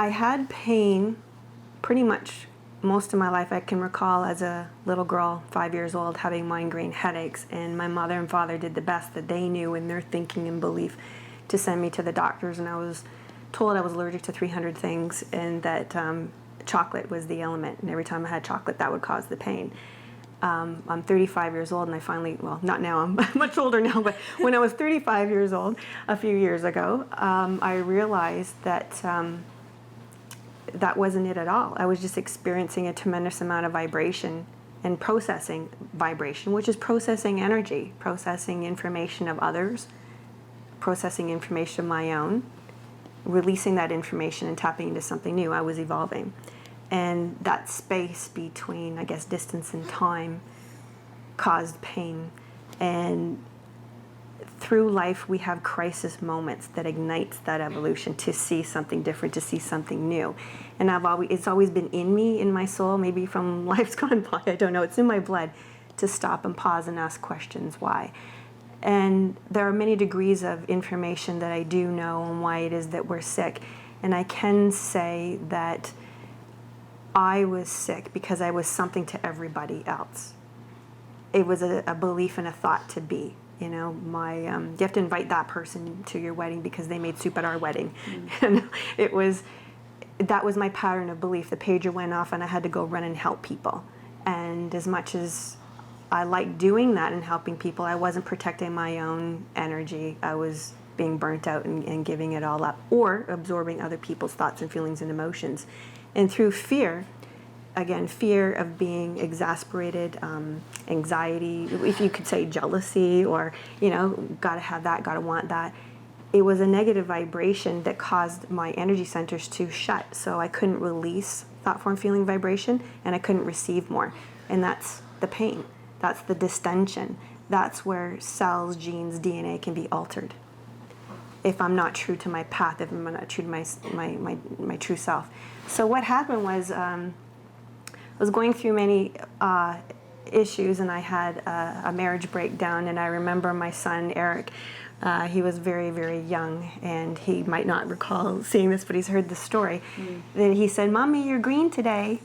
I had pain pretty much most of my life. I can recall as a little girl, 5 years old, having migraine headaches, and my mother and father did the best that they knew in their thinking and belief to send me to the doctors, and I was told I was allergic to 300 things, and that chocolate was the element, and every time I had chocolate that would cause the pain. I'm 35 years old, and I finally, well, not now, I'm much older now, but when I was 35 years old, a few years ago, I realized that that wasn't it at all. I was just experiencing a tremendous amount of vibration and processing vibration, which is processing energy, processing information of others, processing information of my own, releasing that information and tapping into something new. I was evolving. And that space between, I guess, distance and time caused pain. And through life, we have crisis moments that ignites that evolution to see something different, to see something new. And it's always been in me, in my soul, maybe from life's gone by, I don't know, it's in my blood, to stop and pause and ask questions why. And there are many degrees of information that I do know on why it is that we're sick. And I can say that I was sick because I was something to everybody else. It was a belief and a thought to be. You know, you have to invite that person to your wedding because they made soup at our wedding. And that was my pattern of belief. The pager went off and I had to go run and help people. And as much as I liked doing that and helping people, I wasn't protecting my own energy. I was being burnt out and giving it all up, or absorbing other people's thoughts and feelings and emotions. And through fear, again, fear of being exasperated, anxiety, if you could say jealousy, or, you know, gotta have that, gotta want that. It was a negative vibration that caused my energy centers to shut. So I couldn't release thought, form, feeling, vibration, and I couldn't receive more. And that's the pain. That's the distension. That's where cells, genes, DNA can be altered. If I'm not true to my path, if I'm not true to my true self. So what happened was, I was going through many issues, and I had a marriage breakdown. And I remember my son Eric. He was very, very young, and he might not recall seeing this, but he's heard the story. That he said, "Mommy, you're green today."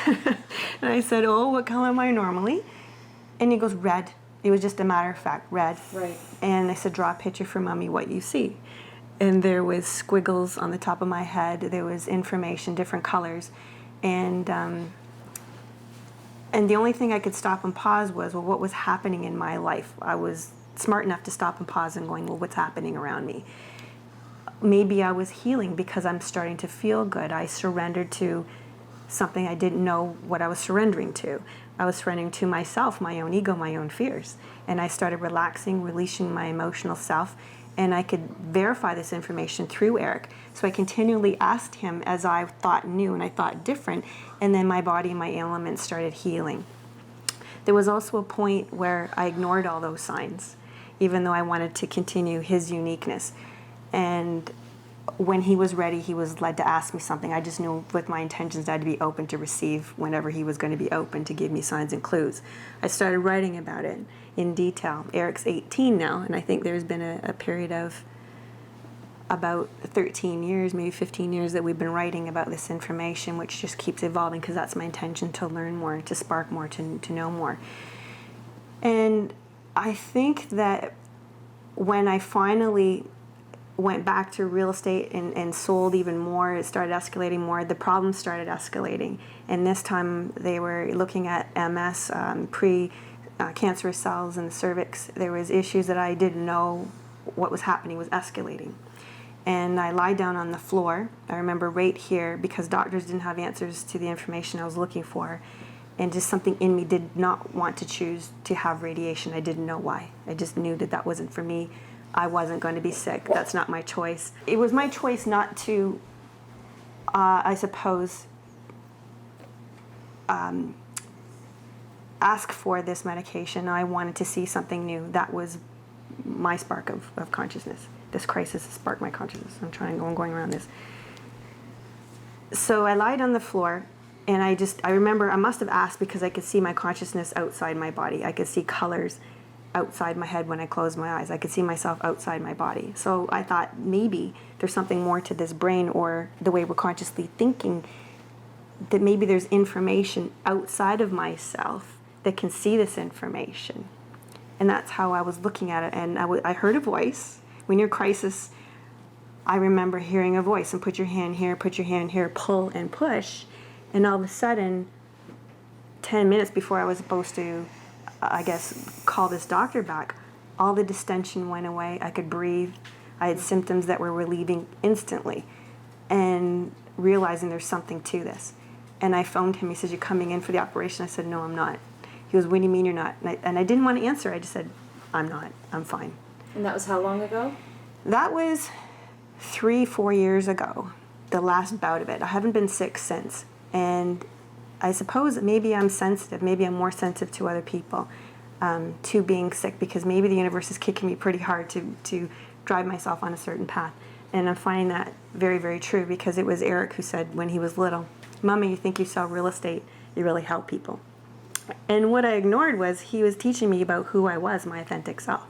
And I said, "Oh, what color am I normally?" And he goes, "Red." It was just a matter of fact, red. Right. And I said, "Draw a picture for Mommy what you see." And there was squiggles on the top of my head. There was information, different colors. And the only thing I could stop and pause was, well, what was happening in my life? I was smart enough to stop and pause and going, well, what's happening around me? Maybe I was healing because I'm starting to feel good. I surrendered to something I didn't know what I was surrendering to. I was surrendering to myself, my own ego, my own fears. And I started relaxing, releasing my emotional self, and I could verify this information through Eric. So I continually asked him as I thought new and I thought different, and then my body and my ailments started healing. There was also a point where I ignored all those signs, even though I wanted to continue his uniqueness. And when he was ready, he was led to ask me something. I just knew with my intentions I had to be open to receive whenever he was going to be open to give me signs and clues. I started writing about it in detail. Eric's 18 now, and I think there's been a period of about 13 years, maybe 15 years that we've been writing about this information, which just keeps evolving because that's my intention, to learn more, to spark more, to know more. And I think that when I finally went back to real estate and sold even more, it started escalating more. The problems started escalating. And this time they were looking at MS, pre-cancerous cells in the cervix. There was issues that I didn't know what was happening, was escalating. And I lied down on the floor, I remember right here, because doctors didn't have answers to the information I was looking for. And just something in me did not want to choose to have radiation. I didn't know why. I just knew that that wasn't for me. I wasn't going to be sick. That's not my choice. It was my choice not to, I suppose, ask for this medication. I wanted to see something new. That was my spark of consciousness. This crisis sparked my consciousness. I'm going around this. So I lied on the floor, and I remember I must have asked because I could see my consciousness outside my body. I could see colors. outside my head when I closed my eyes. I could see myself outside my body. So I thought maybe there's something more to this brain, or the way we're consciously thinking, that maybe there's information outside of myself that can see this information. And that's how I was looking at it. And I heard a voice. When you're in crisis, I remember hearing a voice, and put your hand here, pull and push. And all of a sudden, 10 minutes before I was supposed to, I guess, call this doctor back, all the distension went away. I could breathe. I had symptoms that were relieving instantly. And realizing there's something to this. And I phoned him. He said, "You're coming in for the operation?" I said, "No, I'm not." He goes, "What do you mean you're not?" And I didn't want to answer. I just said, "I'm not. I'm fine." And that was how long ago? That was 3-4 years ago, the last bout of it. I haven't been sick since. And I suppose maybe I'm sensitive. Maybe I'm more sensitive to other people, to being sick, because maybe the universe is kicking me pretty hard to drive myself on a certain path. And I'm finding that very, very true, because it was Eric who said when he was little, "Mommy, you think you sell real estate, you really help people." And what I ignored was he was teaching me about who I was, my authentic self.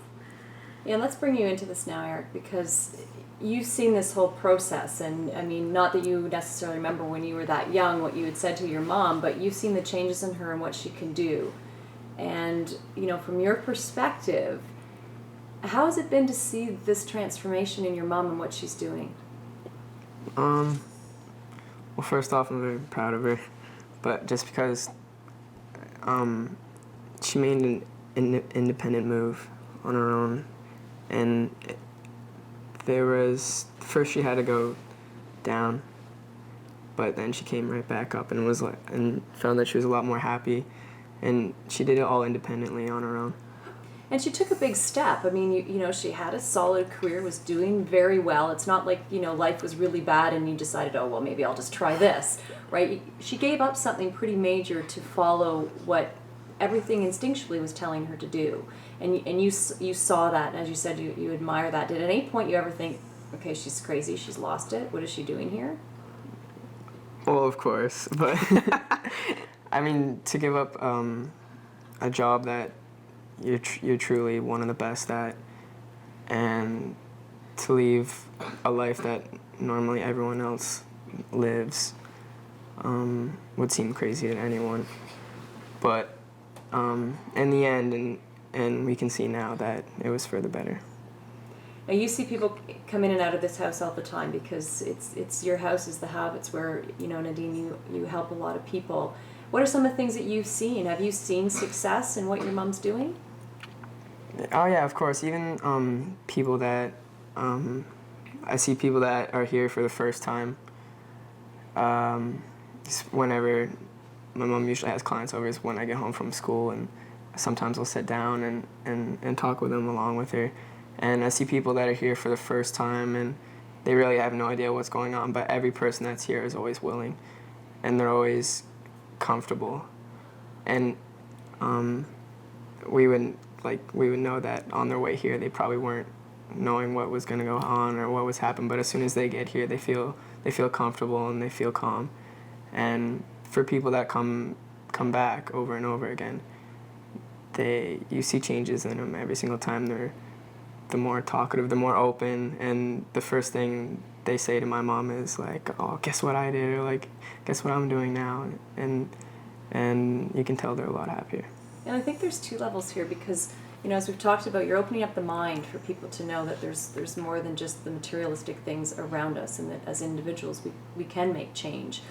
Yeah, let's bring you into this now, Eric, because you've seen this whole process. And I mean, not that you necessarily remember when you were that young what you had said to your mom, but you've seen the changes in her and what she can do. And, you know, from your perspective, how has it been to see this transformation in your mom and what she's doing? Well, first off, I'm very proud of her, but just because she made an independent move on her own, and there was, first she had to go down, but then she came right back up and was like, and found that she was a lot more happy, and she did it all independently on her own. And she took a big step. I mean, you know, she had a solid career, was doing very well. It's not like, you know, life was really bad and you decided, oh, well, maybe I'll just try this, right? She gave up something pretty major to follow what everything instinctually was telling her to do. And you saw that, and as you said, you admire that. Did at any point you ever think, okay, she's crazy, she's lost it, what is she doing here? Well, of course, but I mean, to give up a job that you're truly one of the best at, and to leave a life that normally everyone else lives, would seem crazy to anyone. But in the end, and we can see now that it was for the better. Now you see people come in and out of this house all the time, because it's your house is the hub. It's where, you know, Nadine, you help a lot of people. What are some of the things that you've seen? Have you seen success in what your mom's doing? Oh yeah, of course. Even people that I see people that are here for the first time. Whenever my mom usually has clients over is when I get home from school, and sometimes I'll sit down and talk with them along with her. And I see people that are here for the first time, and they really have no idea what's going on, but every person that's here is always willing, and they're always comfortable. And we would know that on their way here they probably weren't knowing what was going to go on or what was happening, but as soon as they get here they feel comfortable and they feel calm. And for people that come back over and over again, you see changes in them every single time. They're the more talkative, the more open, and the first thing they say to my mom is like, "Oh, guess what I did?" or like, "Guess what I'm doing now?" And you can tell they're a lot happier. And I think there's two levels here, because, you know, as we've talked about, you're opening up the mind for people to know that there's more than just the materialistic things around us, and that as individuals we can make change.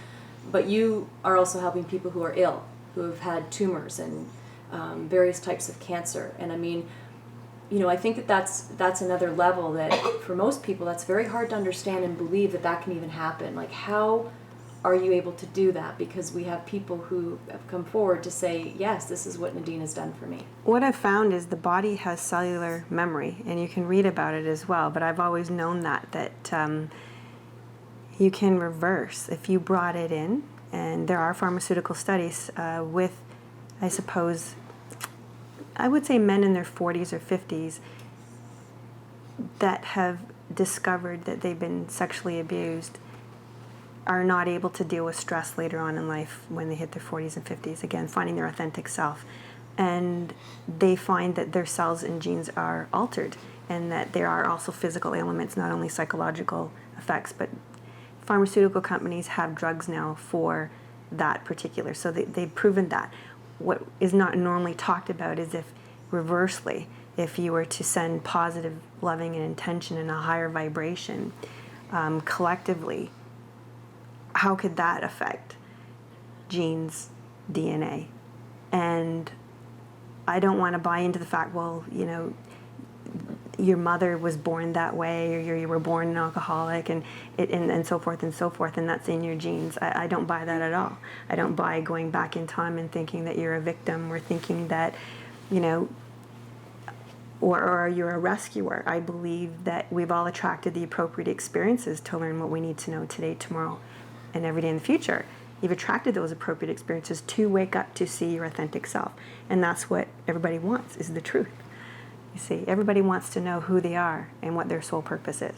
But you are also helping people who are ill, who have had tumors and various types of cancer. And I mean, you know, I think that's another level that for most people that's very hard to understand and believe that can even happen. Like, how are you able to do that? Because we have people who have come forward to say, yes, this is what Nadine has done for me. What I've found is the body has cellular memory, and you can read about it as well, but I've always known that you can reverse if you brought it in. And there are pharmaceutical studies with, I suppose, I would say men in their 40s or 50s that have discovered that they've been sexually abused are not able to deal with stress later on in life when they hit their 40s and 50s, again, finding their authentic self. and they find that their cells and genes are altered, and that there are also physical ailments, not only psychological effects, but pharmaceutical companies have drugs now for that particular. So they've proven that. What is not normally talked about is if, reversely, if you were to send positive, loving, and intention in a higher vibration collectively, how could that affect genes, DNA? And I don't want to buy into the fact, well, you know, your mother was born that way, or you were born an alcoholic, and so forth and so forth, and that's in your genes. I don't buy that at all. I don't buy going back in time and thinking that you're a victim, or thinking that, you know, or you're a rescuer. I believe that we've all attracted the appropriate experiences to learn what we need to know today, tomorrow, and every day in the future. You've attracted those appropriate experiences to wake up to see your authentic self. And that's what everybody wants, is the truth. You see, everybody wants to know who they are and what their soul purpose is.